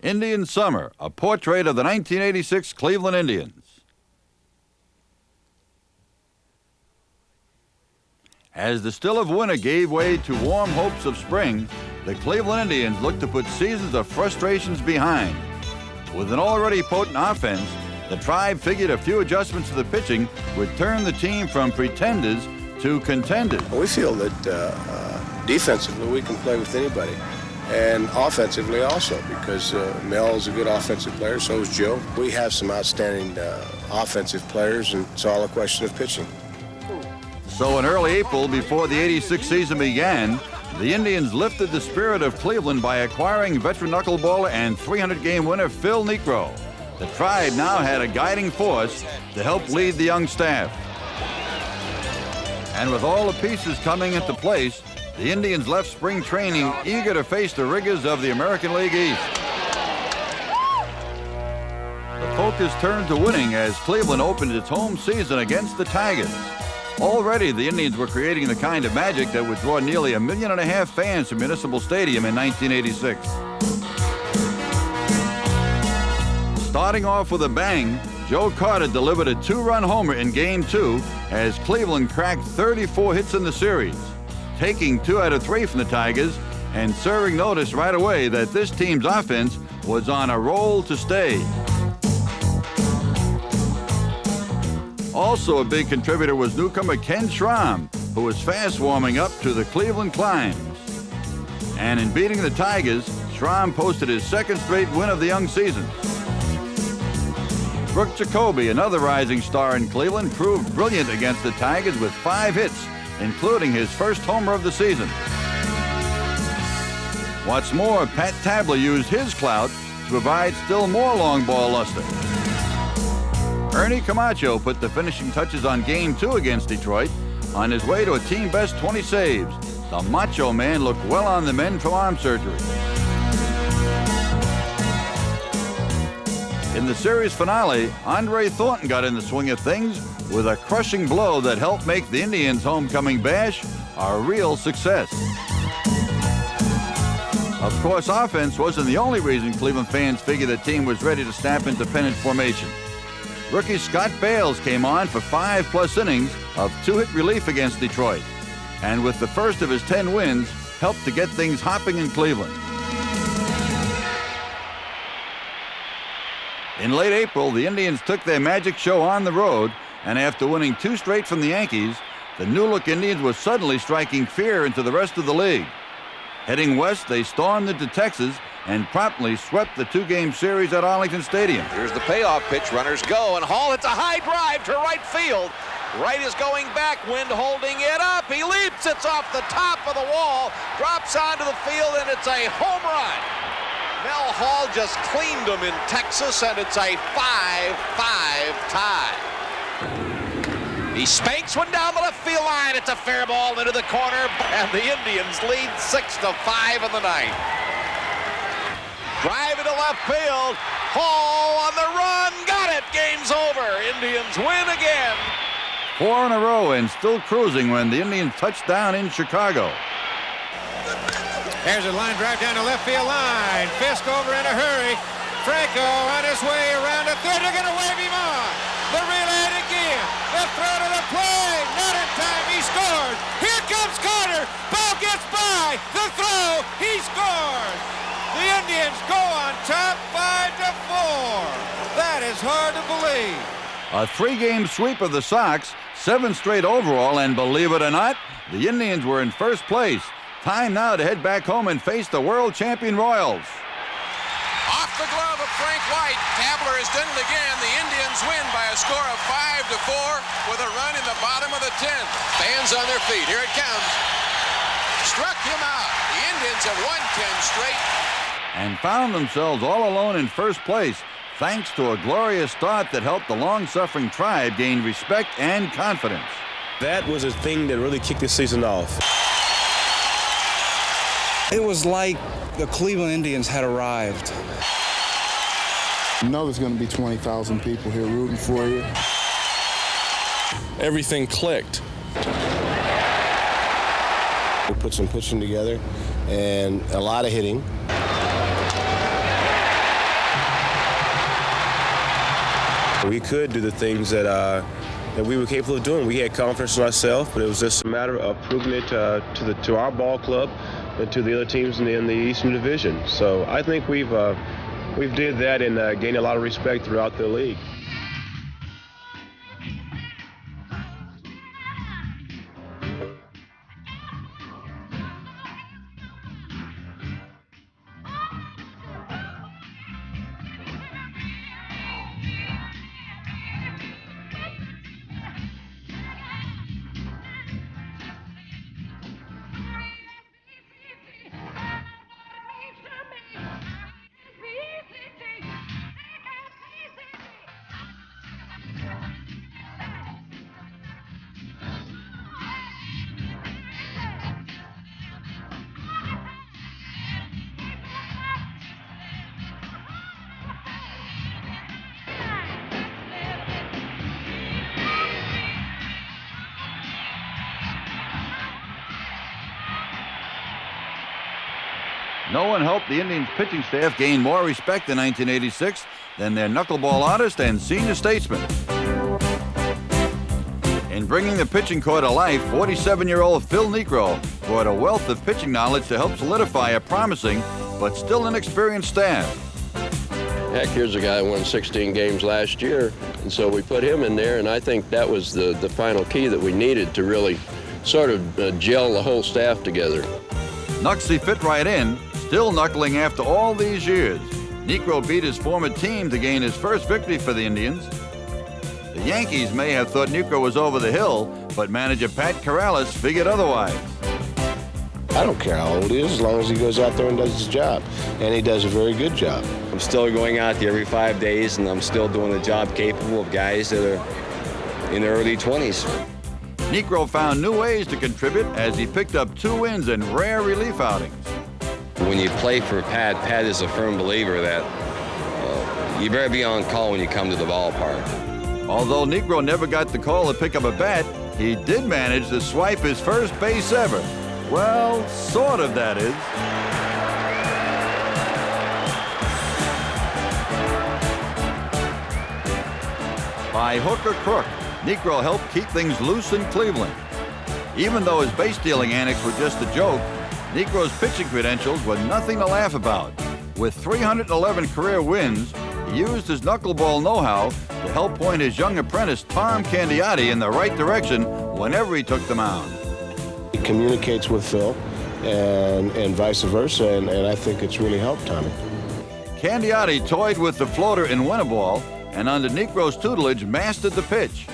Indian Summer, a portrait of the 1986 Cleveland Indians. As the still of winter gave way to warm hopes of spring, the Cleveland Indians looked to put seasons of frustrations behind. With an already potent offense, the Tribe figured a few adjustments to the pitching would turn the team from pretenders to contenders. We feel that defensively we can play with anybody, and offensively also, because Mel is a good offensive player, so is Joe. We have some outstanding offensive players, and it's all a question of pitching. So in early April, before the '86 season began, the Indians lifted the spirit of Cleveland by acquiring veteran knuckleballer and 300-game winner Phil Niekro. The Tribe now had a guiding force to help lead the young staff. And with all the pieces coming into place, the Indians left spring training eager to face the rigors of the American League East. The focus turned to winning as Cleveland opened its home season against the Tigers. Already, the Indians were creating the kind of magic that would draw nearly 1.5 million fans to Municipal Stadium in 1986. Starting off with a bang, Joe Carter delivered a 2-run homer in Game 2 as Cleveland cracked 34 hits in the series, taking 2 out of 3 from the Tigers and serving notice right away that this team's offense was on a roll to stay. Also a big contributor was newcomer Ken Schramm, who was fast warming up to the Cleveland climbs. And in beating the Tigers, Schramm posted his second straight win of the young season. Brooke Jacoby, another rising star in Cleveland, proved brilliant against the Tigers with 5 hits, including his first homer of the season. What's more, Pat Tabler used his clout to provide still more long ball luster. Ernie Camacho put the finishing touches on Game 2 against Detroit on his way to a team-best 20 saves. The Macho Man looked well on the men from arm surgery. In the series finale, Andre Thornton got in the swing of things with a crushing blow that helped make the Indians' homecoming bash a real success. Of course, offense wasn't the only reason Cleveland fans figured the team was ready to snap into pennant formation. Rookie Scott Bales came on for 5+ innings of 2-hit relief against Detroit, and with the first of his 10 wins, helped to get things hopping in Cleveland. In late April, the Indians took their magic show on the road, and after winning 2 straight from the Yankees, the new-look Indians were suddenly striking fear into the rest of the league. Heading west, they stormed into Texas and promptly swept the 2-game series at Arlington Stadium. Here's the payoff pitch. Runners go, and Hall hits a high drive to right field. Right is going back, Wind holding it up. He leaps, it's off the top of the wall, drops onto the field, and it's a home run. Mel Hall just cleaned them in Texas, and it's a 5-5 tie. He spanks one down the left field line. It's a fair ball into the corner, and the Indians lead 6-5 in the ninth. Drive into left field. Hall on the run. Got it. Game's over. Indians win again. 4 in a row and still cruising when the Indians touched down in Chicago. There's a line drive down the left field line. Fisk over in a hurry. Franco on his way around the third. They're going to wave him on. The relay again. The throw to the plate. Not in time. He scores. Here comes Carter. Ball gets by. The throw. He scores. The Indians go on top 5-4. That is hard to believe. A 3-game sweep of the Sox, 7 straight overall, and believe it or not, the Indians were in first place. Time now to head back home and face the world champion Royals. Off the glove of Frank White. Tabler has done it again. The Indians win by a score of 5-4 with a run in the bottom of the 10th. Fans on their feet. Here it comes. Struck him out. The Indians have won 10 straight. And found themselves all alone in first place, thanks to a glorious start that helped the long-suffering Tribe gain respect and confidence. That was a thing that really kicked the season off. It was like the Cleveland Indians had arrived. You know there's going to be 20,000 people here rooting for you. Everything clicked. We put some pitching together and a lot of hitting. We could do the things that we were capable of doing. We had confidence in ourselves, but it was just a matter of proving it to our ball club and to the other teams in the Eastern Division. So I think we've did that and gained a lot of respect throughout the league. No one helped the Indians' pitching staff gain more respect in 1986 than their knuckleball artist and senior statesman. In bringing the pitching corps to life, 47-year-old Phil Niekro brought a wealth of pitching knowledge to help solidify a promising but still inexperienced staff. Heck, here's a guy who won 16 games last year, and so we put him in there, and I think that was the final key that we needed to really sort of gel the whole staff together. Knucksy fit right in, still knuckling after all these years. Niekro beat his former team to gain his first victory for the Indians. The Yankees may have thought Niekro was over the hill, but manager Pat Corrales figured otherwise. I don't care how old he is as long as he goes out there and does his job, and he does a very good job. I'm still going out there every 5 days, and I'm still doing the job capable of guys that are in their early 20s. Niekro found new ways to contribute as he picked up 2 wins in rare relief outings. When you play for Pat is a firm believer that you better be on call when you come to the ballpark. Although Niekro never got the call to pick up a bat, he did manage to swipe his first base ever. Well, sort of, that is. By hook or crook, Niekro helped keep things loose in Cleveland. Even though his base-stealing antics were just a joke, Niekro's pitching credentials were nothing to laugh about. With 311 career wins, he used his knuckleball know-how to help point his young apprentice Tom Candiotti in the right direction whenever he took the mound. He communicates with Phil and vice versa, and I think it's really helped Tommy. Candiotti toyed with the floater in winter ball and under Niekro's tutelage mastered the pitch.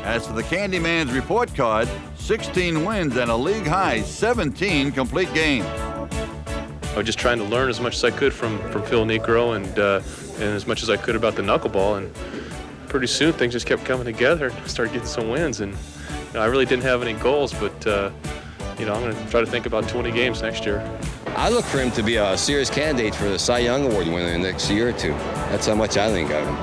As for the Candyman's report card, 16 wins and a league-high 17 complete games. I was just trying to learn as much as I could from Phil Niekro and as much as I could about the knuckleball. And pretty soon things just kept coming together and I started getting some wins. And I really didn't have any goals, but I'm going to try to think about 20 games next year. I look for him to be a serious candidate for the Cy Young Award winner in the next year or two. That's how much I think of him.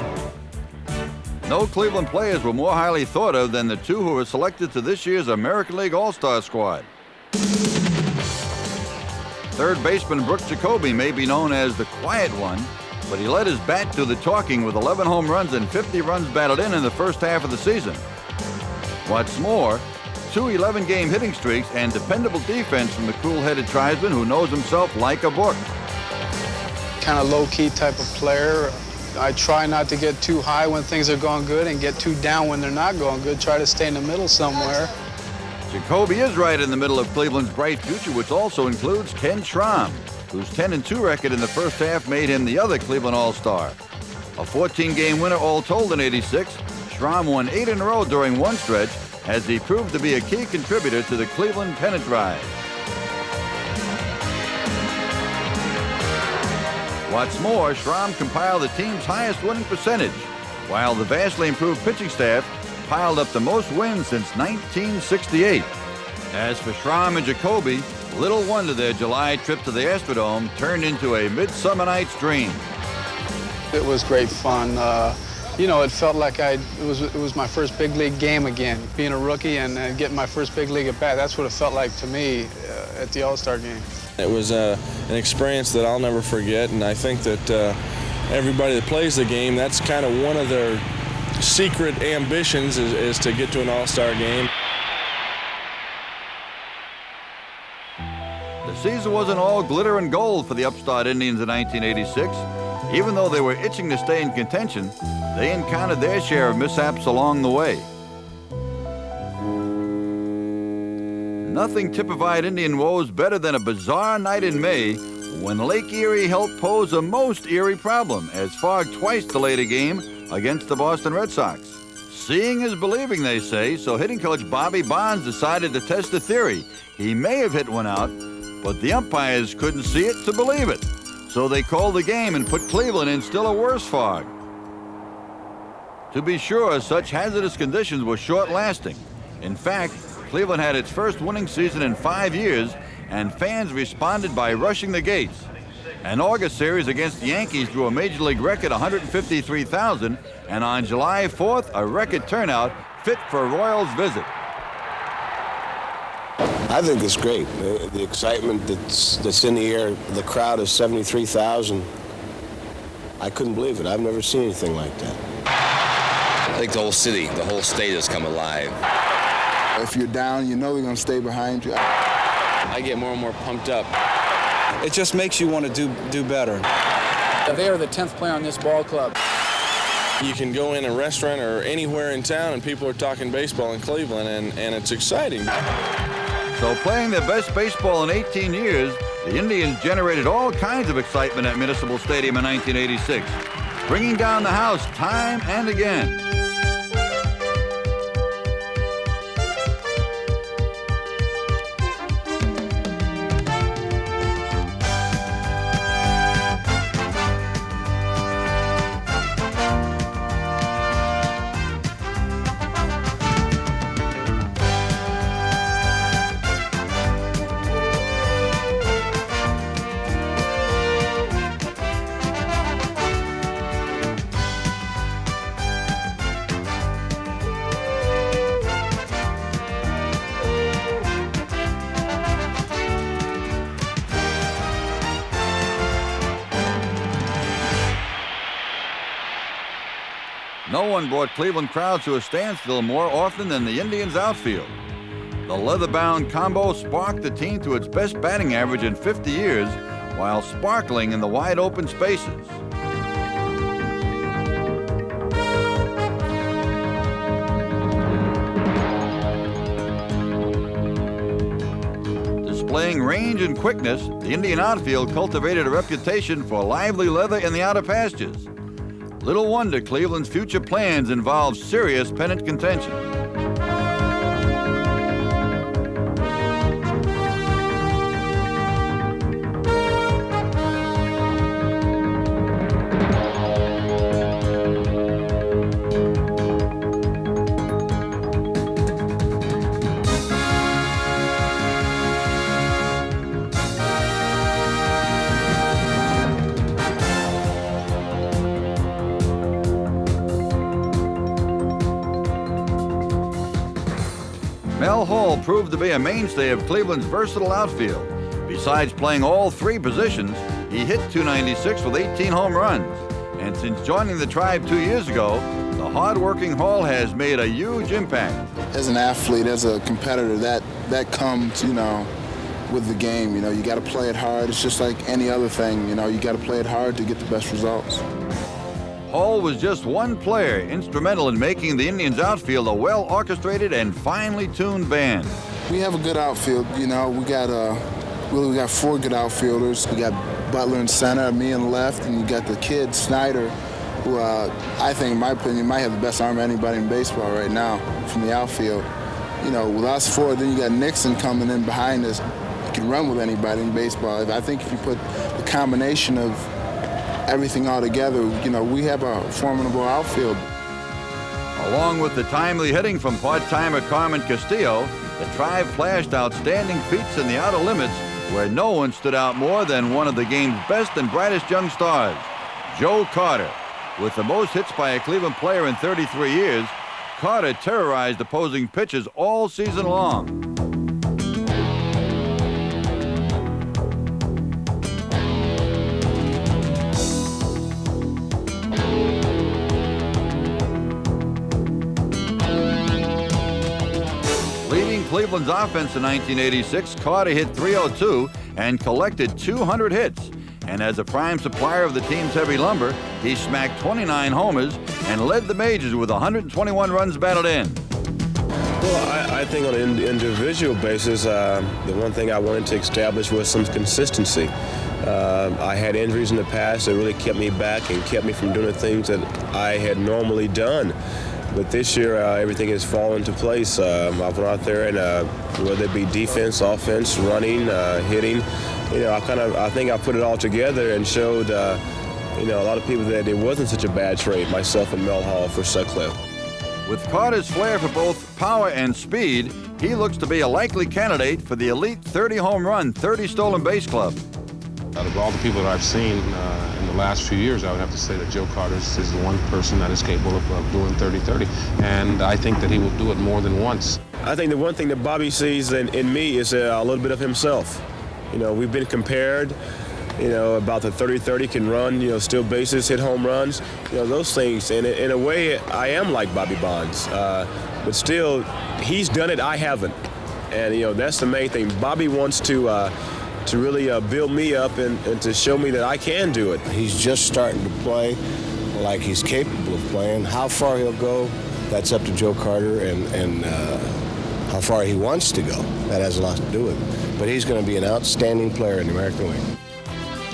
No Cleveland players were more highly thought of than the 2 who were selected to this year's American League All-Star squad. Third baseman Brooks Jacoby may be known as the quiet one, but he let his bat do the talking with 11 home runs and 50 runs batted in the first half of the season. What's more, 2 11-game hitting streaks and dependable defense from the cool-headed tribesman who knows himself like a book. Kind of low-key type of player. I try not to get too high when things are going good and get too down when they're not going good. Try to stay in the middle somewhere. Jacoby is right in the middle of Cleveland's bright future, which also includes Ken Schramm, whose 10-2 record in the first half made him the other Cleveland All-Star. A 14-game winner all told in '86, Schramm won 8 in a row during one stretch as he proved to be a key contributor to the Cleveland pennant drive. What's more, Schramm compiled the team's highest winning percentage, while the vastly improved pitching staff piled up the most wins since 1968. As for Schramm and Jacoby, little wonder their July trip to the Astrodome turned into a Midsummer Night's Dream. It was great fun. It felt like it was my first big league game again, being a rookie and getting my first big league at bat. That's what it felt like to me at the All-Star game. It was an experience that I'll never forget, and I think that everybody that plays the game, that's kind of one of their secret ambitions is to get to an all-star game. The season wasn't all glitter and gold for the upstart Indians in 1986. Even though they were itching to stay in contention, they encountered their share of mishaps along the way. Nothing typified Indian woes better than a bizarre night in May when Lake Erie helped pose a most eerie problem as fog twice delayed a game against the Boston Red Sox. Seeing is believing, they say, so hitting coach Bobby Bonds decided to test the theory. He may have hit one out, but the umpires couldn't see it to believe it. So they called the game and put Cleveland in still a worse fog. To be sure, such hazardous conditions were short-lasting. In fact, Cleveland had its first winning season in 5 years, and fans responded by rushing the gates. An August series against the Yankees drew a Major League record 153,000, and on July 4th, a record turnout fit for a Royals visit. I think it's great. The excitement that's in the air, the crowd is 73,000. I couldn't believe it. I've never seen anything like that. I think the whole city, the whole state has come alive. If you're down, you know they're going to stay behind you. I get more and more pumped up. It just makes you want to do better. They are the 10th player on this ball club. You can go in a restaurant or anywhere in town and people are talking baseball in Cleveland, and it's exciting. So playing their best baseball in 18 years, the Indians generated all kinds of excitement at Municipal Stadium in 1986, bringing down the house time and again. No one brought Cleveland crowds to a standstill more often than the Indians' outfield. The leather-bound combo sparked the team to its best batting average in 50 years while sparkling in the wide-open spaces. Displaying range and quickness, the Indian outfield cultivated a reputation for lively leather in the outer pastures. Little wonder Cleveland's future plans involve serious pennant contention. Mel Hall proved to be a mainstay of Cleveland's versatile outfield. Besides playing all three positions, he hit .296 with 18 home runs. And since joining the Tribe 2 years ago, the hard-working Hall has made a huge impact. As an athlete, as a competitor, that comes, with the game. You got to play it hard. It's just like any other thing. You got to play it hard to get the best results. Hall was just one player instrumental in making the Indians' outfield a well-orchestrated and finely tuned band. We have a good outfield. We got four good outfielders. We got Butler in center, me in left, and you got the kid Snyder, who I think, in my opinion, might have the best arm of anybody in baseball right now from the outfield. With us four, then you got Nixon coming in behind us. You can run with anybody in baseball. I think if you put the combination of everything all together, we have a formidable outfield. Along with the timely hitting from part-timer Carmen Castillo, the Tribe flashed outstanding feats in the outer limits where no one stood out more than one of the game's best and brightest young stars, Joe Carter. With the most hits by a Cleveland player in 33 years, Carter terrorized opposing pitchers all season long. Cleveland's offense in 1986, Carter hit .302 and collected 200 hits. And as a prime supplier of the team's heavy lumber, he smacked 29 homers and led the majors with 121 runs batted in. Well, I think on an individual basis, the one thing I wanted to establish was some consistency. I had injuries in the past that really kept me back and kept me from doing the things that I had normally done. But this year, everything has fallen into place. I've went out there and whether it be defense, offense, running, hitting, I think I put it all together and showed, a lot of people that it wasn't such a bad trade, myself and Mel Hall for Sutcliffe. With Carter's flair for both power and speed, he looks to be a likely candidate for the elite 30 home run, 30 stolen base club. Out of all the people that I've seen in the last few years, I would have to say that Joe Carter is the one person that is capable of doing 30-30, and I think that he will do it more than once. I think the one thing that Bobby sees in me is a little bit of himself. We've been compared, about the 30-30 can run, steal bases, hit home runs, those things. And in a way, I am like Bobby Bonds, but still, he's done it, I haven't. And, that's the main thing. Bobby wants to really build me up and to show me that I can do it. He's just starting to play like he's capable of playing. How far he'll go, that's up to Joe Carter and how far he wants to go. That has a lot to do with it. But he's going to be an outstanding player in the American League.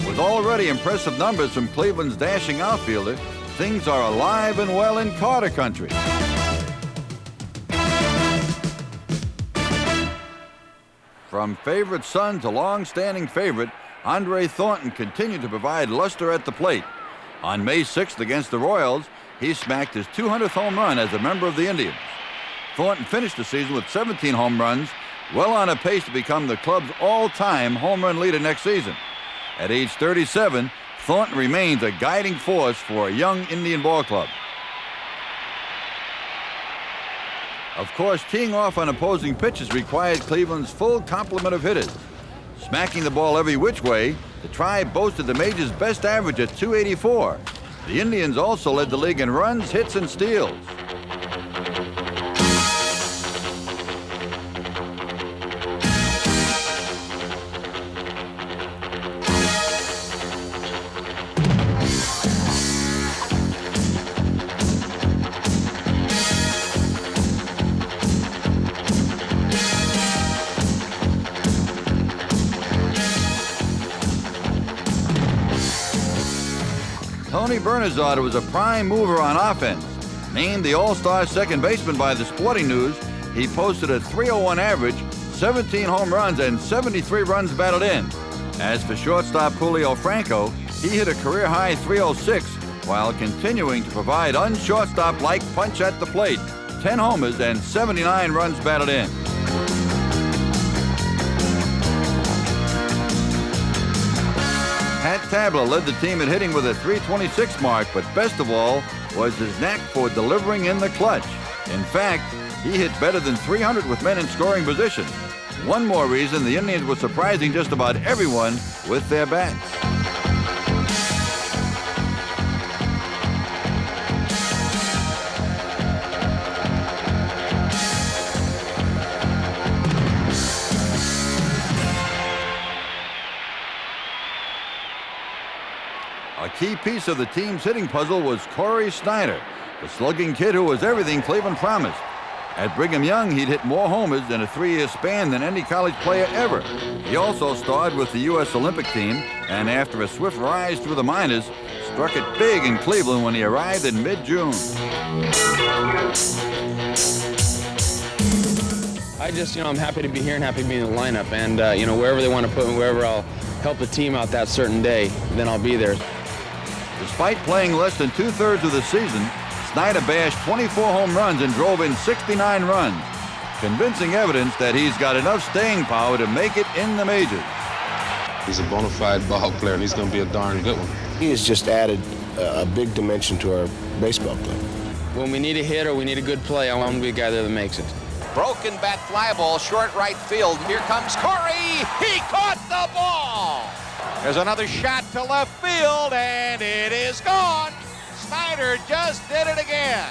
With already impressive numbers from Cleveland's dashing outfielder, things are alive and well in Carter country. From favorite son to long-standing favorite, Andre Thornton continued to provide luster at the plate. On May 6th against the Royals, he smacked his 200th home run as a member of the Indians. Thornton finished the season with 17 home runs, well on a pace to become the club's all-time home run leader next season. At age 37, Thornton remains a guiding force for a young Indian ball club. Of course, teeing off on opposing pitches required Cleveland's full complement of hitters. Smacking the ball every which way, the Tribe boasted the major's best average at .284. The Indians also led the league in runs, hits, and steals. Tony Bernazard was a prime mover on offense. Named the All-Star second baseman by the Sporting News, he posted a .301 average, 17 home runs, and 73 runs batted in. As for shortstop Julio Franco, he hit a career-high .306 while continuing to provide un-shortstop-like punch at the plate, 10 homers and 79 runs batted in. Pat Tabler led the team in hitting with a .326 mark, but best of all was his knack for delivering in the clutch. In fact, he hit better than .300 with men in scoring position. One more reason the Indians were surprising just about everyone with their bats. A key piece of the team's hitting puzzle was Corey Snyder, the slugging kid who was everything Cleveland promised. At Brigham Young, he'd hit more homers in a 3-year span than any college player ever. He also starred with the U.S. Olympic team, and after a swift rise through the minors, struck it big in Cleveland when he arrived in mid-June. I'm happy to be here and happy to be in the lineup. And, wherever they want to put me, wherever I'll help the team out that certain day, then I'll be there. Despite playing less than 2/3 of the season, Snyder bashed 24 home runs and drove in 69 runs. Convincing evidence that he's got enough staying power to make it in the majors. He's a bona fide ball player, and he's going to be a darn good one. He has just added a big dimension to our baseball play. When we need a hit or we need a good play, I want to be a guy there that makes it. Broken bat fly ball, short right field. Here comes Corey. He caught the ball. There's another shot to left field, and it is gone. Snyder just did it again.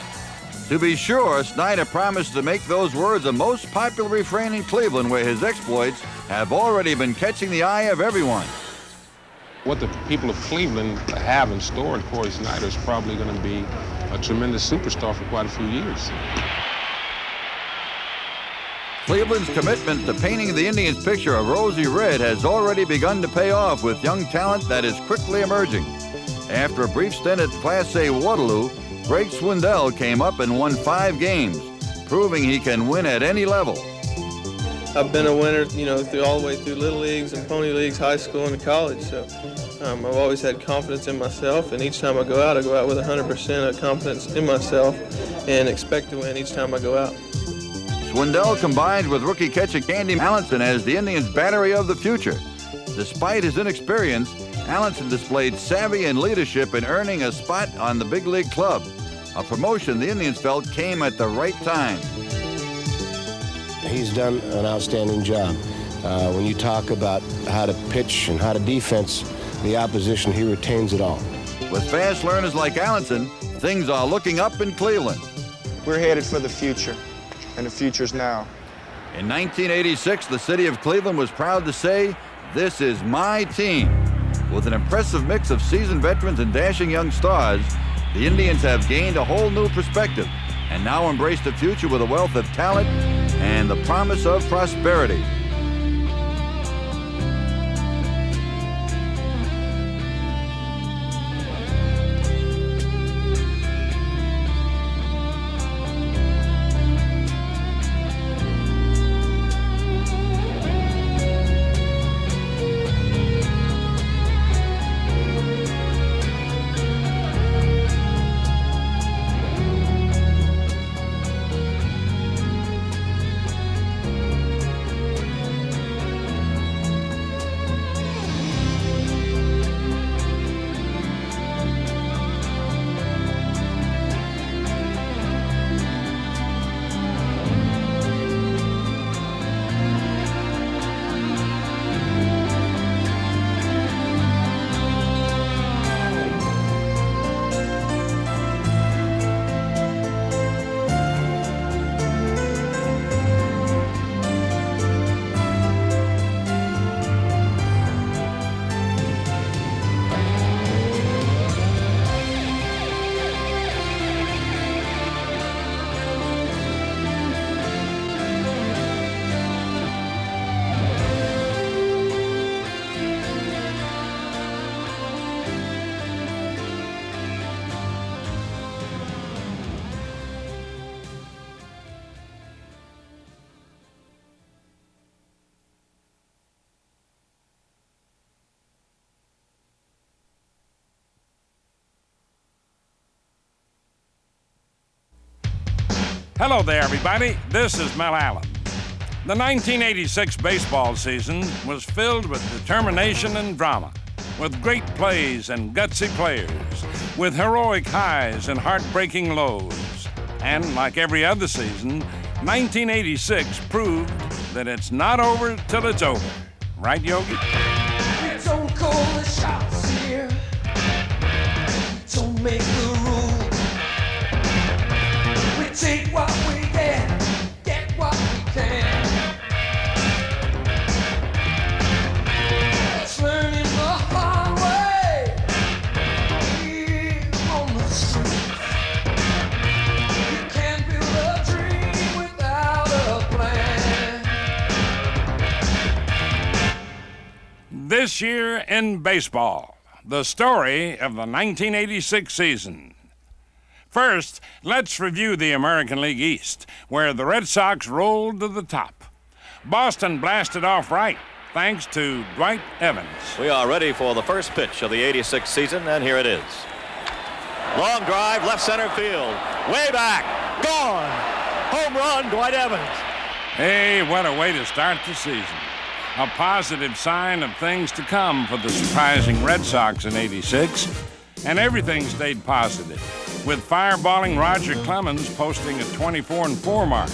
To be sure, Snyder promised to make those words a most popular refrain in Cleveland, where his exploits have already been catching the eye of everyone. What the people of Cleveland have in store in Corey Snyder is probably going to be a tremendous superstar for quite a few years. Cleveland's commitment to painting the Indians' picture of rosy red has already begun to pay off with young talent that is quickly emerging. After a brief stint at Class A Waterloo, Greg Swindell came up and won 5 games, proving he can win at any level. I've been a winner, all the way through Little Leagues and Pony Leagues, high school and college. So I've always had confidence in myself, and each time I go out with 100% of confidence in myself and expect to win each time I go out. Swindell combined with rookie catcher Candy Allenson as the Indians' battery of the future. Despite his inexperience, Allenson displayed savvy and leadership in earning a spot on the big league club, a promotion the Indians felt came at the right time. He's done an outstanding job. When you talk about how to pitch and how to defense the opposition, he retains it all. With fast learners like Allenson, things are looking up in Cleveland. We're headed for the future, and the future's now. In 1986, the city of Cleveland was proud to say, "This is my team." With an impressive mix of seasoned veterans and dashing young stars, the Indians have gained a whole new perspective and now embrace the future with a wealth of talent and the promise of prosperity. Hello there, everybody. This is Mel Allen. The 1986 baseball season was filled with determination and drama, with great plays and gutsy players, with heroic highs and heartbreaking lows. And like every other season, 1986 proved that it's not over till it's over. Right, Yogi? We don't call the shots here. Don't make the rules. We take what we get what we can. It's learning the hard way. Here on the street, you can't build a dream without a plan. This year in baseball, the story of the 1986 season. First, let's review the American League East, where the Red Sox rolled to the top. Boston blasted off right, thanks to Dwight Evans. We are ready for the first pitch of the 86 season, and here it is. Long drive, left center field. Way back. Gone. Home run, Dwight Evans. Hey, what a way to start the season. A positive sign of things to come for the surprising Red Sox in '86, and everything stayed positive, with fireballing Roger Clemens posting a 24-4 mark.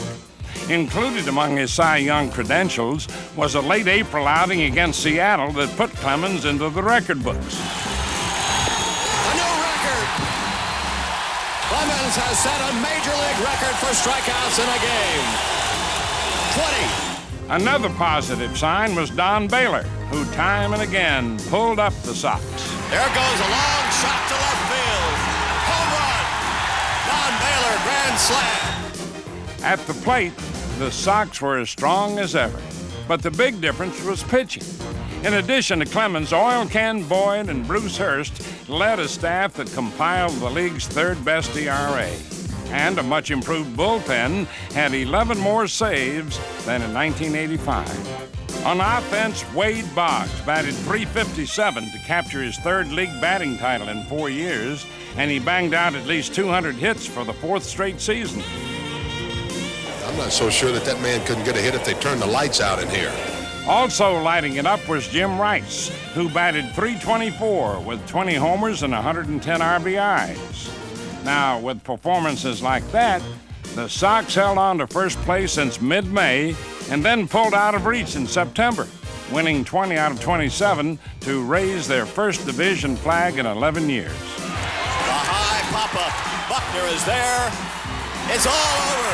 Included among his Cy Young credentials was a late April outing against Seattle that put Clemens into the record books. A new record. Clemens has set a major league record for strikeouts in a game. 20. Another positive sign was Don Baylor, who time and again pulled up the Sox. There goes a long shot to left field. Home run. Don Baylor, grand slam. At the plate, the Sox were as strong as ever, but the big difference was pitching. In addition to Clemens, Oil Can Boyd and Bruce Hurst led a staff that compiled the league's third-best ERA. And a much-improved bullpen had 11 more saves than in 1985. On offense, Wade Boggs batted .357 to capture his third league batting title in 4 years, and he banged out at least 200 hits for the fourth straight season. I'm not so sure that man couldn't get a hit if they turned the lights out in here. Also lighting it up was Jim Rice, who batted .324 with 20 homers and 110 RBIs. Now, with performances like that, the Sox held on to first place since mid-May and then pulled out of reach in September, winning 20 out of 27 to raise their first division flag in 11 years. The high pop-up. Buckner is there. It's all over.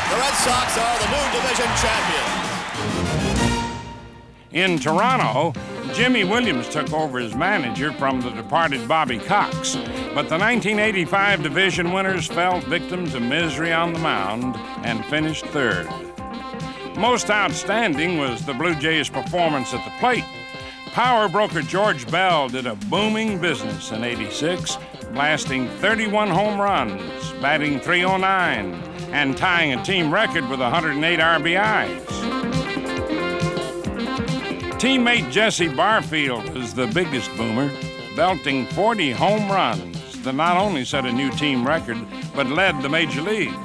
The Red Sox are the new division champions. In Toronto, Jimmy Williams took over as manager from the departed Bobby Cox, but the 1985 division winners fell victim to misery on the mound and finished third. Most outstanding was the Blue Jays' performance at the plate. Power broker George Bell did a booming business in '86, blasting 31 home runs, batting .309, and tying a team record with 108 RBIs. Teammate Jesse Barfield was the biggest boomer, belting 40 home runs that not only set a new team record, but led the major leagues.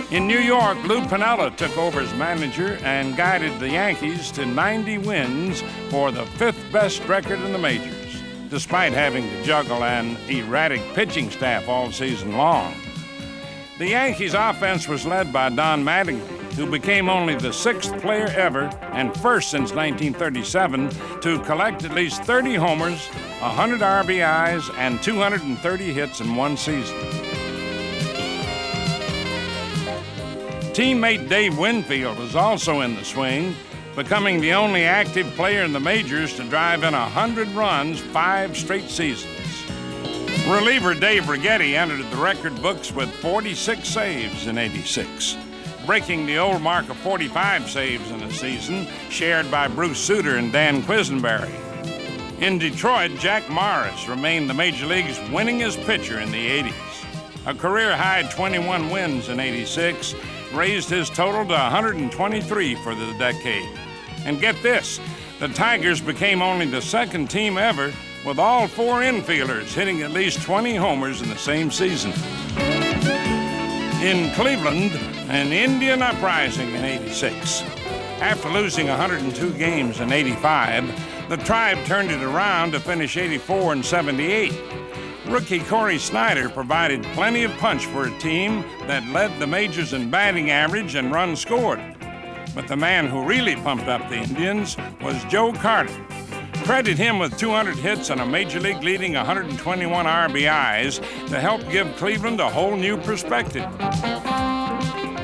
In New York, Lou Piniella took over as manager and guided the Yankees to 90 wins for the fifth best record in the majors, despite having to juggle an erratic pitching staff all season long. The Yankees' offense was led by Don Mattingly, who became only the sixth player ever and first since 1937 to collect at least 30 homers, 100 RBIs, and 230 hits in one season. Teammate Dave Winfield was also in the swing, becoming the only active player in the majors to drive in 100 runs 5 straight seasons. Reliever Dave Righetti entered the record books with 46 saves in '86. Breaking the old mark of 45 saves in a season, shared by Bruce Sutter and Dan Quisenberry. In Detroit, Jack Morris remained the Major League's winningest pitcher in the 80s. A career-high 21 wins in '86 raised his total to 123 for the decade. And get this, the Tigers became only the second team ever with all 4 infielders hitting at least 20 homers in the same season. In Cleveland, an Indian uprising in '86. After losing 102 games in '85, the Tribe turned it around to finish 84 and 78. Rookie Corey Snyder provided plenty of punch for a team that led the majors in batting average and runs scored. But the man who really pumped up the Indians was Joe Carter. Credit him with 200 hits and a Major League leading 121 RBIs to help give Cleveland a whole new perspective.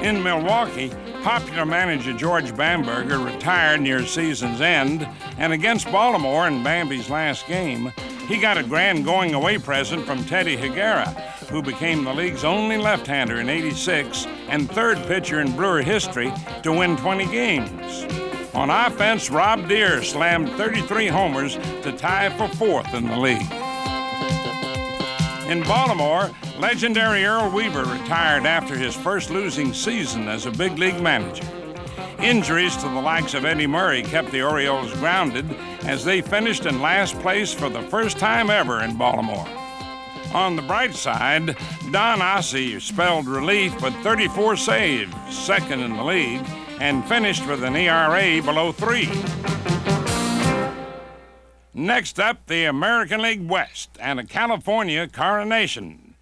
In Milwaukee, popular manager George Bamberger retired near season's end, and against Baltimore in Bambi's last game, he got a grand going-away present from Teddy Higuera, who became the league's only left-hander in '86 and third pitcher in Brewer history to win 20 games. On offense, Rob Deere slammed 33 homers to tie for 4th in the league. In Baltimore, legendary Earl Weaver retired after his first losing season as a big league manager. Injuries to the likes of Eddie Murray kept the Orioles grounded as they finished in last place for the first time ever in Baltimore. On the bright side, Don Ossie spelled relief with 34 saves, second in the league, and finished with an ERA below 3. Next up, the American League West and a California coronation.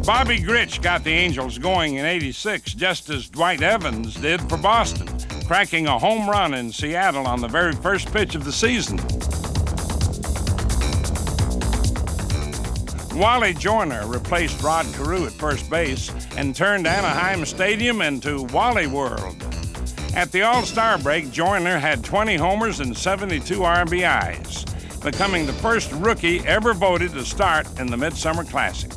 Bobby Grich got the Angels going in '86 just as Dwight Evans did for Boston, cracking a home run in Seattle on the very first pitch of the season. Wally Joyner replaced Rod Carew at first base and turned Anaheim Stadium into Wally World. At the All-Star break, Joyner had 20 homers and 72 RBIs, becoming the first rookie ever voted to start in the Midsummer Classic.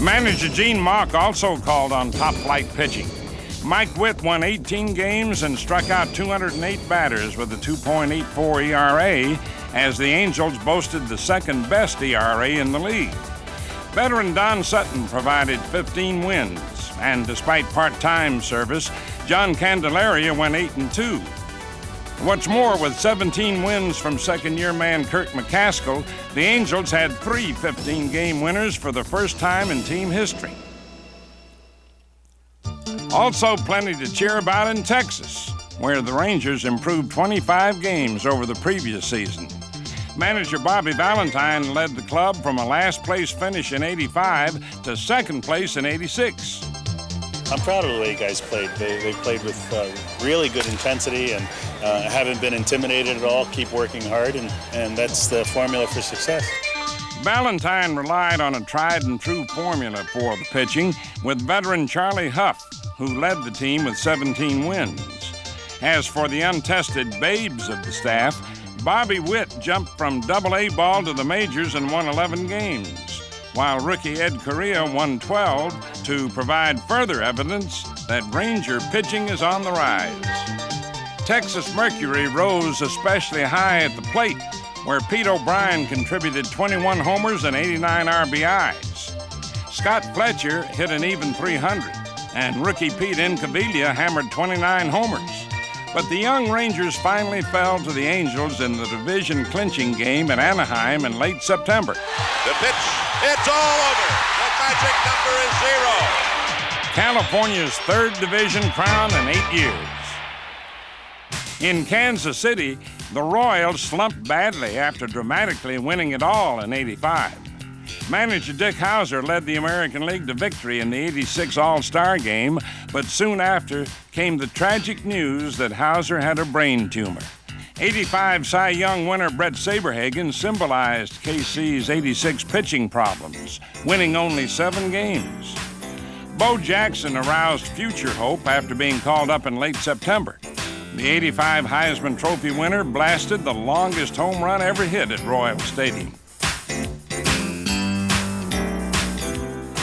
Manager Gene Mauch also called on top-flight pitching. Mike Witt won 18 games and struck out 208 batters with a 2.84 ERA, as the Angels boasted the second-best ERA in the league. Veteran Don Sutton provided 15 wins, and despite part-time service, John Candelaria went 8-2. What's more, with 17 wins from second-year man Kirk McCaskill, the Angels had 3 15-game winners for the first time in team history. Also plenty to cheer about in Texas, where the Rangers improved 25 games over the previous season. Manager Bobby Valentine led the club from a last-place finish in '85 to second place in '86. I'm proud of the way you guys played. They played with really good intensity and haven't been intimidated at all, keep working hard, and that's the formula for success. Valentine relied on a tried-and-true formula for the pitching, with veteran Charlie Huff, who led the team with 17 wins. As for the untested babes of the staff, Bobby Witt jumped from Double-A ball to the majors and won 11 games, while rookie Ed Correa won 12 to provide further evidence that Ranger pitching is on the rise. Texas Mercury rose especially high at the plate, where Pete O'Brien contributed 21 homers and 89 RBIs. Scott Fletcher hit an even 300, and rookie Pete Incaviglia hammered 29 homers. But the young Rangers finally fell to the Angels in the division-clinching game at Anaheim in late September. The pitch, it's all over. The magic number is 0. California's third division crown in 8 years. In Kansas City, the Royals slumped badly after dramatically winning it all in '85. Manager Dick Hauser led the American League to victory in the '86 All-Star game, but soon after came the tragic news that Hauser had a brain tumor. '85 Cy Young winner Brett Saberhagen symbolized KC's '86 pitching problems, winning only 7 games. Bo Jackson aroused future hope after being called up in late September. The '85 Heisman Trophy winner blasted the longest home run ever hit at Royal Stadium.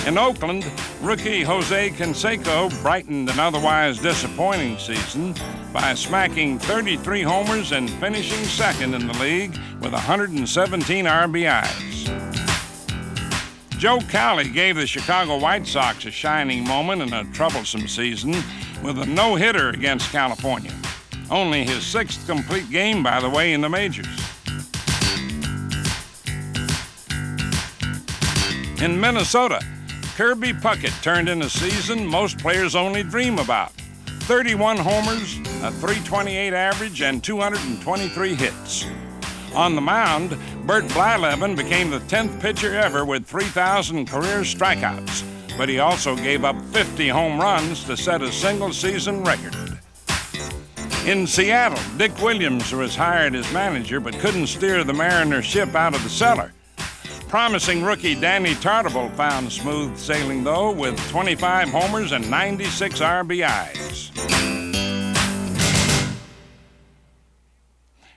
In Oakland, rookie Jose Canseco brightened an otherwise disappointing season by smacking 33 homers and finishing second in the league with 117 RBIs. Joe Cowley gave the Chicago White Sox a shining moment in a troublesome season with a no-hitter against California. Only his 6th complete game, by the way, in the majors. In Minnesota, Kirby Puckett turned in a season most players only dream about. 31 homers, a .328 average, and 223 hits. On the mound, Bert Blyleven became the 10th pitcher ever with 3,000 career strikeouts, but he also gave up 50 home runs to set a single-season record. In Seattle, Dick Williams was hired as manager but couldn't steer the Mariners ship out of the cellar. Promising rookie Danny Tartabull found smooth sailing, though, with 25 homers and 96 RBIs.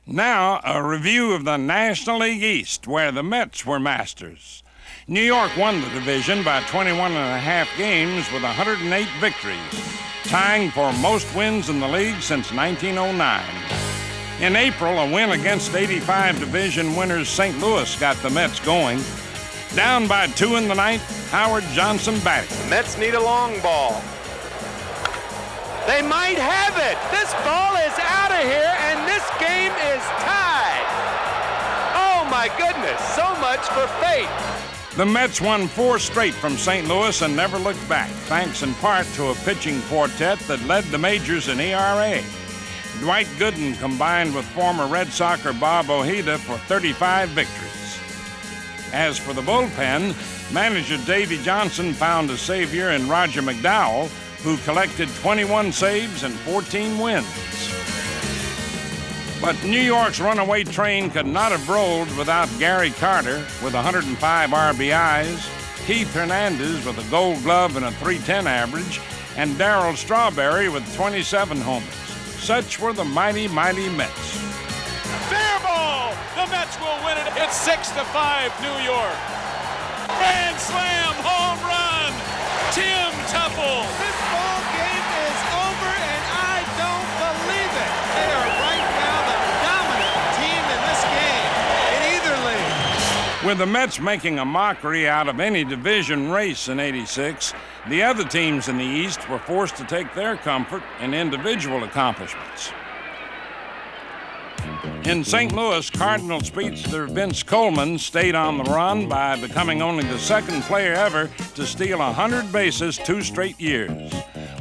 Now, a review of the National League East, where the Mets were masters. New York won the division by 21.5 games with 108 victories, tying for most wins in the league since 1909. In April, a win against '85 division winners St. Louis got the Mets going. Down by 2 in the ninth, Howard Johnson batting. The Mets need a long ball. They might have it. This ball is out of here, and this game is tied. Oh, my goodness, so much for fate. The Mets won 4 straight from St. Louis and never looked back, thanks in part to a pitching quartet that led the majors in ERA. Dwight Gooden combined with former Red Soxer Bob Ojeda for 35 victories. As for the bullpen, manager Davey Johnson found a savior in Roger McDowell, who collected 21 saves and 14 wins. But New York's runaway train could not have rolled without Gary Carter with 105 RBIs, Keith Hernandez with a Gold Glove and a .310 average, and Darryl Strawberry with 27 homers. Such were the mighty, mighty Mets. Fair ball! The Mets will win it. It's 6-5 New York. Grand slam home run! Tim Teufel. This ball game is over, and I don't believe it. They are right now the dominant team in this game in either league. With the Mets making a mockery out of any division race in '86, the other teams in the East were forced to take their comfort in individual accomplishments. In St. Louis, Cardinal speedster Vince Coleman stayed on the run by becoming only the second player ever to steal 100 bases 2 straight years,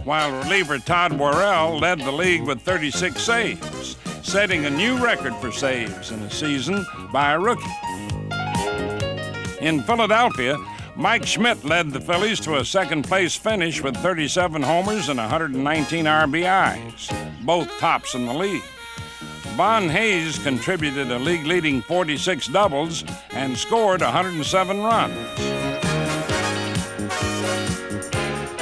while reliever Todd Worrell led the league with 36 saves, setting a new record for saves in a season by a rookie. In Philadelphia, Mike Schmidt led the Phillies to a second-place finish with 37 homers and 119 RBIs, both tops in the league. Von Hayes contributed a league-leading 46 doubles and scored 107 runs.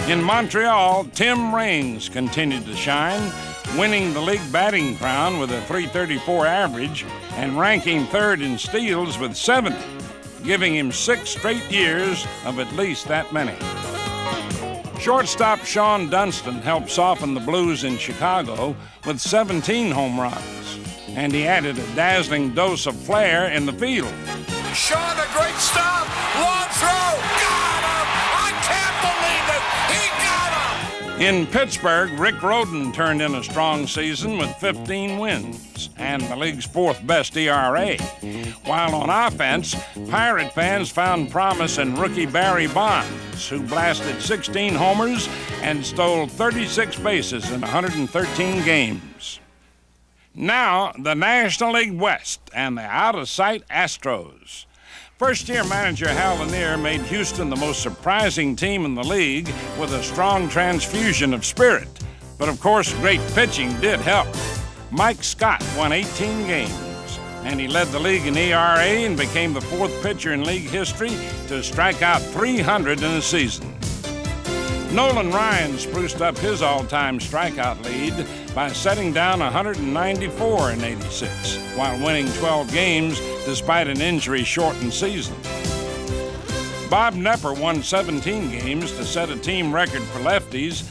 In Montreal, Tim Raines continued to shine, winning the league batting crown with a .334 average and ranking third in steals with 70, giving him 6 straight years of at least that many. Shortstop Sean Dunston helped soften the Blues in Chicago with 17 home runs, and he added a dazzling dose of flair in the field. Sean, a great stop. Long throw. Got him. I can't believe it. He got him. In Pittsburgh, Rick Rhoden turned in a strong season with 15 wins and the league's 4th best ERA. While on offense, Pirate fans found promise in rookie Barry Bonds, who blasted 16 homers and stole 36 bases in 113 games. Now, the National League West and the out-of-sight Astros. First-year manager Hal Lanier made Houston the most surprising team in the league with a strong transfusion of spirit. But of course, great pitching did help. Mike Scott won 18 games, and he led the league in ERA and became the 4th pitcher in league history to strike out 300 in a season. Nolan Ryan spruced up his all-time strikeout lead by setting down 194 in '86, while winning 12 games despite an injury-shortened season. Bob Nepper won 17 games to set a team record for lefties,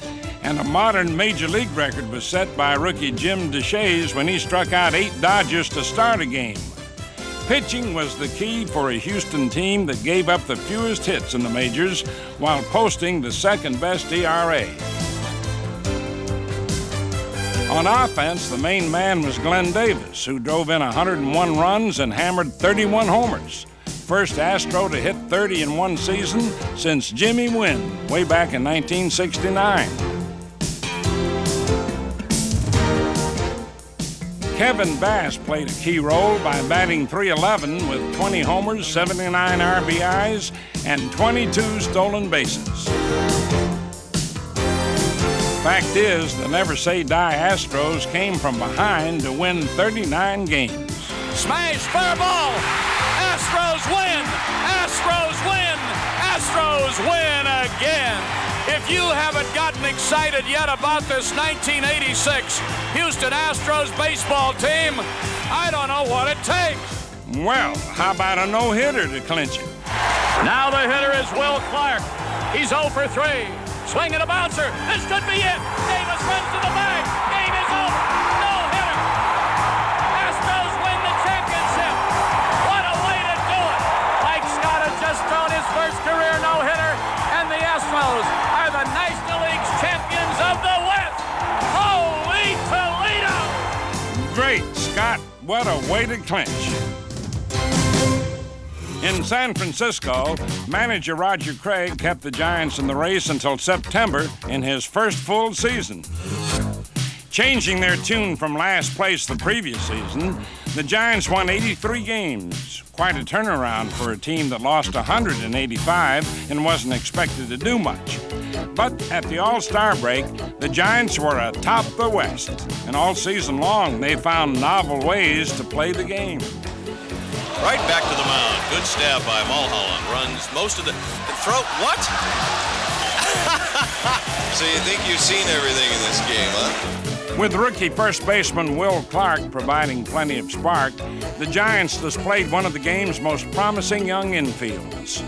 and a modern major league record was set by rookie Jim Deshaies when he struck out 8 Dodgers to start a game. Pitching was the key for a Houston team that gave up the fewest hits in the majors while posting the 2nd-best ERA. On offense, the main man was Glenn Davis, who drove in 101 runs and hammered 31 homers. First Astro to hit 30 in one season since Jimmy Wynn way back in 1969. Kevin Bass played a key role by batting .311 with 20 homers, 79 RBIs, and 22 stolen bases. Fact is, the Never Say Die Astros came from behind to win 39 games. Smash, fair ball. Astros win. Astros win. Astros win again. If you haven't gotten excited yet about this 1986 Houston Astros baseball team, I don't know what it takes. Well, how about a no-hitter to clinch it? Now the hitter is Will Clark. He's 0 for 3. Swinging a bouncer. This could be it. Davis runs to the bag. Game is over. No-hitter. Astros win the championship. What a way to do it. Mike Scott had just thrown his first career no-hitter, and the Astros are the National League's champions of the West. Holy Toledo! Great, Scott. What a way to clinch. In San Francisco, manager Roger Craig kept the Giants in the race until September in his first full season. Changing their tune from last place the previous season, the Giants won 83 games. Quite a turnaround for a team that lost 185 and wasn't expected to do much. But at the All-Star break, the Giants were atop the West, and all season long they found novel ways to play the game. Right back to the mound. Good stab by Mulholland. Runs most of the throw. What? So you think you've seen everything in this game, huh? With rookie first baseman Will Clark providing plenty of spark, the Giants displayed one of the game's most promising young infields.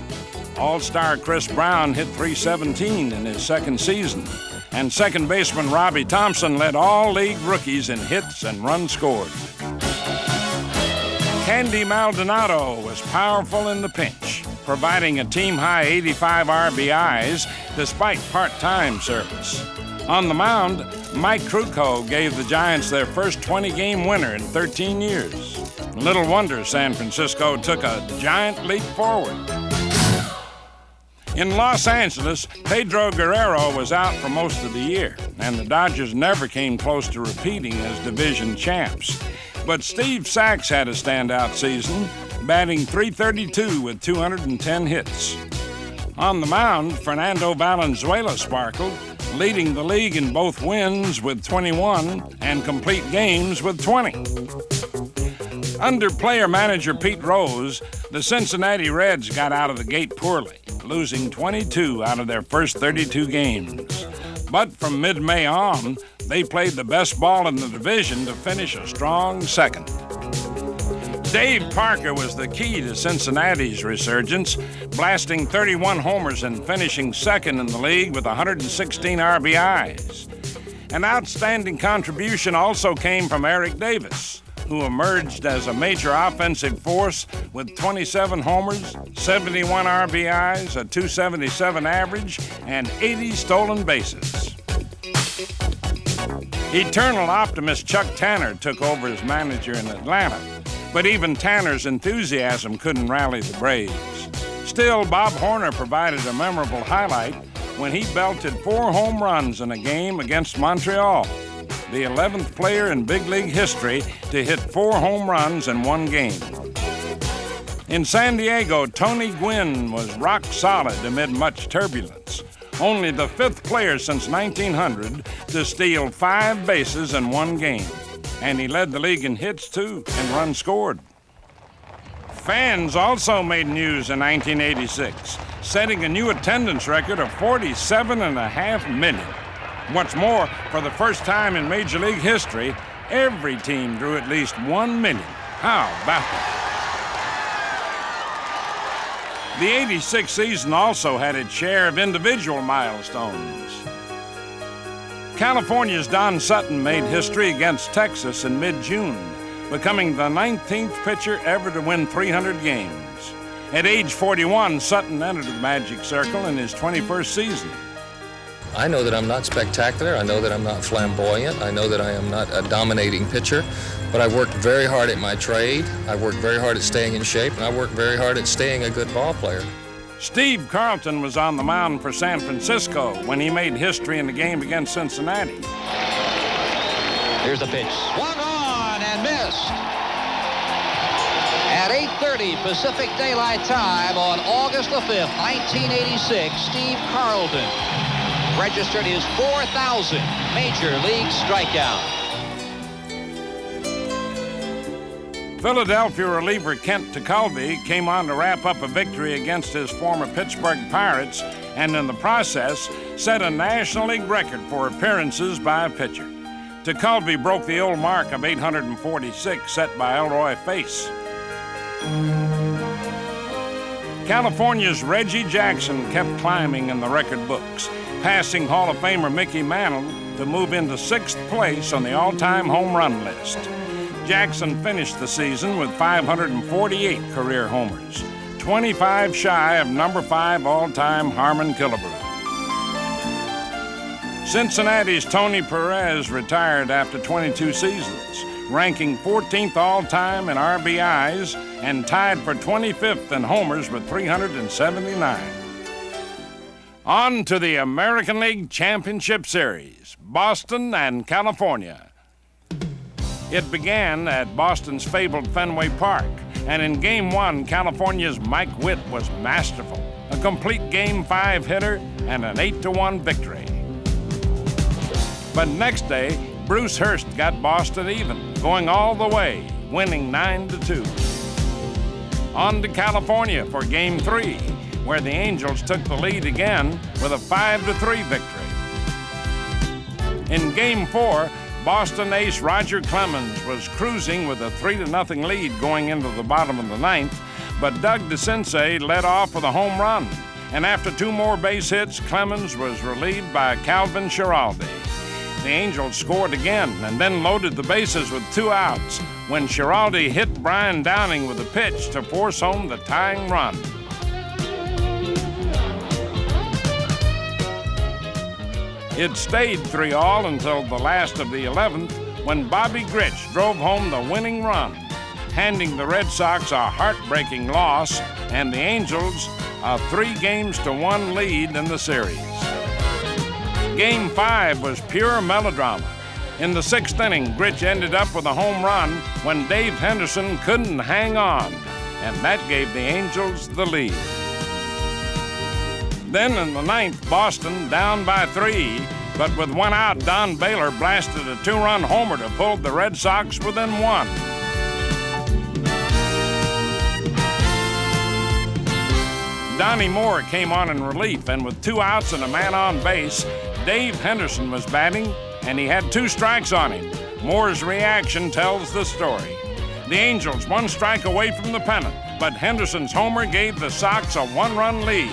All-Star Chris Brown hit .317 in his second season, and second baseman Robbie Thompson led all league rookies in hits and runs scored. Candy Maldonado was powerful in the pinch, providing a team-high 85 RBIs despite part-time service. On the mound, Mike Krukow gave the Giants their first 20-game winner in 13 years. Little wonder San Francisco took a giant leap forward. In Los Angeles, Pedro Guerrero was out for most of the year, and the Dodgers never came close to repeating as division champs. But Steve Sax had a standout season, batting .332 with 210 hits. On the mound, Fernando Valenzuela sparkled, leading the league in both wins with 21 and complete games with 20. Under player-manager Pete Rose, the Cincinnati Reds got out of the gate poorly, losing 22 out of their first 32 games. But from mid-May on, they played the best ball in the division to finish a strong second. Dave Parker was the key to Cincinnati's resurgence, blasting 31 homers and finishing second in the league with 116 RBIs. An outstanding contribution also came from Eric Davis, who emerged as a major offensive force with 27 homers, 71 RBIs, a .277 average, and 80 stolen bases. Eternal optimist Chuck Tanner took over as manager in Atlanta, but even Tanner's enthusiasm couldn't rally the Braves. Still, Bob Horner provided a memorable highlight when he belted 4 home runs in a game against Montreal, the 11th player in big league history to hit 4 home runs in one game. In San Diego, Tony Gwynn was rock solid amid much turbulence, only the 5th player since 1900 to steal 5 bases in one game, and he led the league in hits too and runs scored. Fans also made news in 1986, setting a new attendance record of 47.5 million. What's more, for the first time in Major League history, every team drew at least 1 million. How about that? The '86 season also had its share of individual milestones. California's Don Sutton made history against Texas in mid-June, becoming the 19th pitcher ever to win 300 games. At age 41, Sutton entered the Magic Circle in his 21st season. I know that I'm not spectacular. I know that I'm not flamboyant. I know that I am not a dominating pitcher, but I've worked very hard at my trade. I've worked very hard at staying in shape, and I've worked very hard at staying a good ball player. Steve Carlton was on the mound for San Francisco when he made history in the game against Cincinnati. Here's the pitch. Swung on and missed. At 8:30 Pacific Daylight Time on August the 5th, 1986, Steve Carlton registered his 4,000th Major League strikeout. Philadelphia reliever Kent Tekulve came on to wrap up a victory against his former Pittsburgh Pirates and in the process set a National League record for appearances by a pitcher. Tekulve broke the old mark of 846 set by Elroy Face. California's Reggie Jackson kept climbing in the record books, passing Hall of Famer Mickey Mantle to move into 6th place on the all-time home run list. Jackson finished the season with 548 career homers, 25 shy of number 5 all-time Harmon Killebrew. Cincinnati's Tony Perez retired after 22 seasons, ranking 14th all-time in RBIs and tied for 25th in homers with 379. On to the American League Championship Series, Boston and California. It began at Boston's fabled Fenway Park, and in Game 1, California's Mike Witt was masterful. A complete Game 5 hitter and an 8-1 victory. But next day, Bruce Hurst got Boston even, going all the way, winning 9-2. On to California for Game 3, where the Angels took the lead again with a 5-3 victory. In Game 4, Boston ace Roger Clemens was cruising with a 3-0 lead going into the bottom of the ninth, but Doug DeCinces led off with a home run, and after 2 more base hits, Clemens was relieved by Calvin Schiraldi. The Angels scored again and then loaded the bases with 2 outs when Schiraldi hit Brian Downing with a pitch to force home the tying run. It stayed 3-all until the last of the 11th when Bobby Grich drove home the winning run, handing the Red Sox a heartbreaking loss and the Angels a 3-1 lead in the series. Game 5 was pure melodrama. In the 6th inning, Grich ended up with a home run when Dave Henderson couldn't hang on, and that gave the Angels the lead. Then in the 9th, Boston down by 3, but with 1 out, Don Baylor blasted a 2-run homer to pull the Red Sox within 1. Donnie Moore came on in relief, and with 2 outs and a man on base, Dave Henderson was batting, and he had 2 strikes on him. Moore's reaction tells the story. The Angels 1 strike away from the pennant, but Henderson's homer gave the Sox a 1-run lead.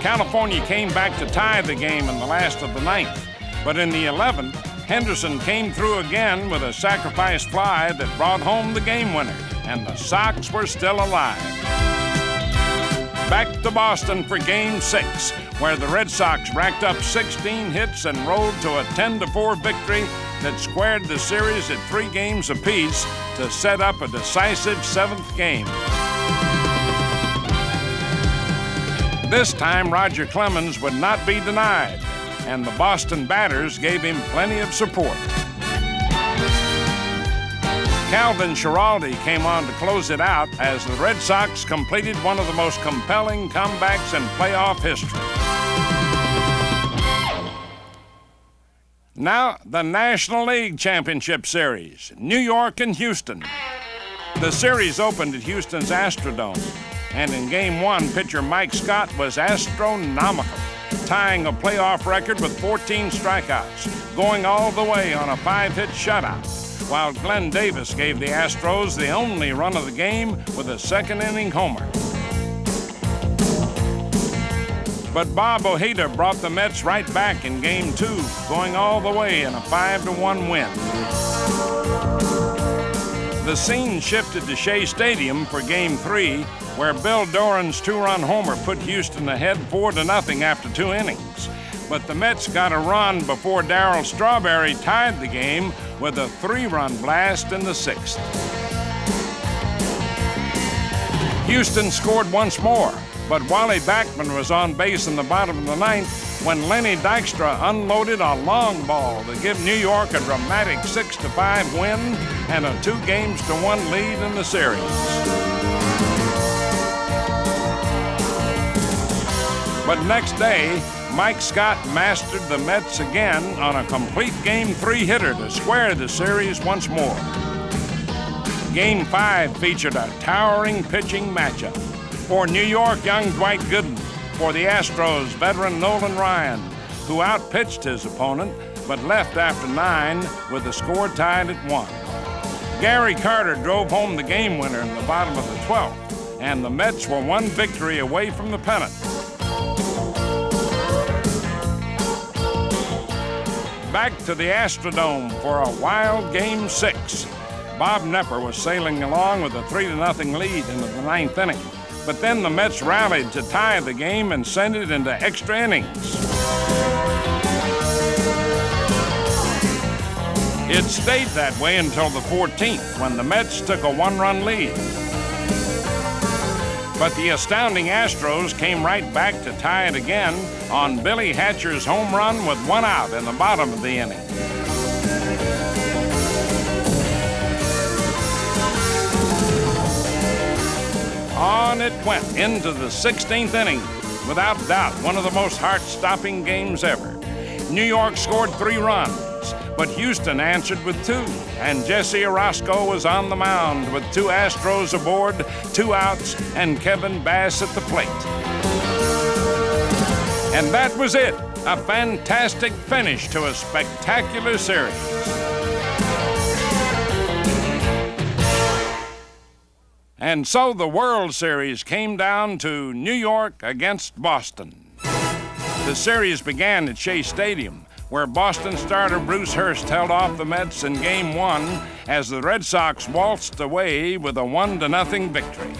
California came back to tie the game in the last of the 9th, but in the 11th, Henderson came through again with a sacrifice fly that brought home the game winner, and the Sox were still alive. Back to Boston for Game 6, where the Red Sox racked up 16 hits and rolled to a 10-4 victory that squared the series at 3 games apiece to set up a decisive 7th game. This time, Roger Clemens would not be denied, and the Boston batters gave him plenty of support. Calvin Schiraldi came on to close it out as the Red Sox completed one of the most compelling comebacks in playoff history. Now, the National League Championship Series, New York and Houston. The series opened at Houston's Astrodome, and in Game 1, pitcher Mike Scott was astronomical, tying a playoff record with 14 strikeouts, going all the way on a 5-hit shutout, while Glenn Davis gave the Astros the only run of the game with a 2nd-inning homer. But Bob Ojeda brought the Mets right back in Game 2, going all the way in a 5-1 win. The scene shifted to Shea Stadium for Game 3, where Bill Doran's 2-run homer put Houston ahead 4-0 after 2 innings. But the Mets got a run before Darryl Strawberry tied the game with a 3-run blast in the 6th. Houston scored once more, but Wally Backman was on base in the bottom of the 9th when Lenny Dykstra unloaded a long ball to give New York a dramatic 6-5 win and a 2-1 lead in the series. But next day, Mike Scott mastered the Mets again on a complete Game 3 hitter to square the series once more. Game 5 featured a towering pitching matchup. For New York, young Dwight Gooden. For the Astros, veteran Nolan Ryan, who outpitched his opponent but left after 9 with the score tied at 1. Gary Carter drove home the game winner in the bottom of the 12th, and the Mets were 1 victory away from the pennant. Back to the Astrodome for a wild Game 6. Bob Nepper was sailing along with a 3-0 lead into the 9th inning, but then the Mets rallied to tie the game and send it into extra innings. It stayed that way until the 14th, when the Mets took a 1-run lead. But the astounding Astros came right back to tie it again on Billy Hatcher's home run with 1 out in the bottom of the inning. On it went into the 16th inning. Without doubt, one of the most heart-stopping games ever. New York scored 3 runs, but Houston answered with 2, and Jesse Orozco was on the mound with 2 Astros aboard, 2 outs, and Kevin Bass at the plate. And that was it, a fantastic finish to a spectacular series. And so the World Series came down to New York against Boston. The series began at Shea Stadium, where Boston starter Bruce Hurst held off the Mets in Game 1 as the Red Sox waltzed away with a 1-0 victory.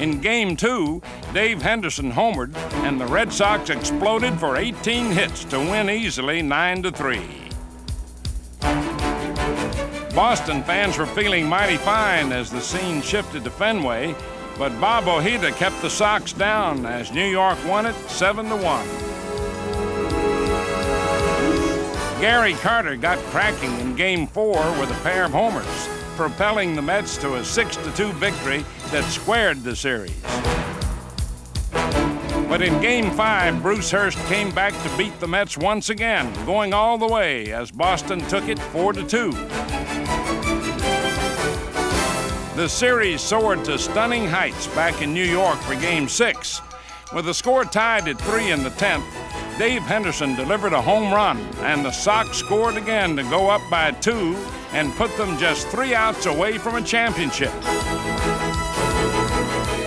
In Game 2, Dave Henderson homered, and the Red Sox exploded for 18 hits to win easily 9-3. Boston fans were feeling mighty fine as the scene shifted to Fenway, but Bob Ojeda kept the Sox down as New York won it 7-1. Gary Carter got cracking in Game 4 with a pair of homers, propelling the Mets to a 6-2 victory that squared the series. But in Game 5, Bruce Hurst came back to beat the Mets once again, going all the way as Boston took it 4-2. The series soared to stunning heights back in New York for Game 6. With the score tied at 3 in the 10th, Dave Henderson delivered a home run, and the Sox scored again to go up by 2 and put them just 3 outs away from a championship.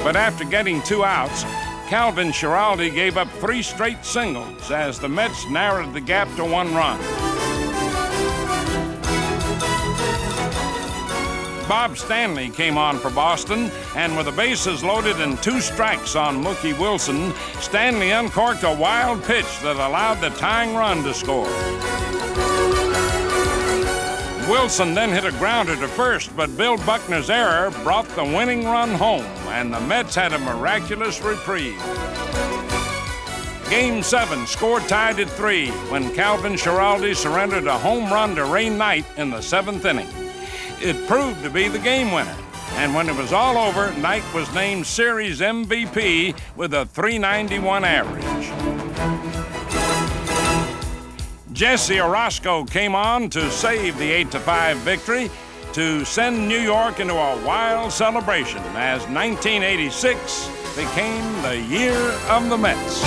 But after getting 2 outs, Calvin Schiraldi gave up 3 straight singles as the Mets narrowed the gap to 1 run. Bob Stanley came on for Boston, and with the bases loaded and 2 strikes on Mookie Wilson, Stanley uncorked a wild pitch that allowed the tying run to score. Wilson then hit a grounder to first, but Bill Buckner's error brought the winning run home, and the Mets had a miraculous reprieve. Game 7, score tied at 3 when Calvin Schiraldi surrendered a home run to Ray Knight in the 7th inning. It proved to be the game winner, and when it was all over, Knight was named Series MVP with a .391 average. Jesse Orozco came on to save the 8-5 victory to send New York into a wild celebration as 1986 became the year of the Mets.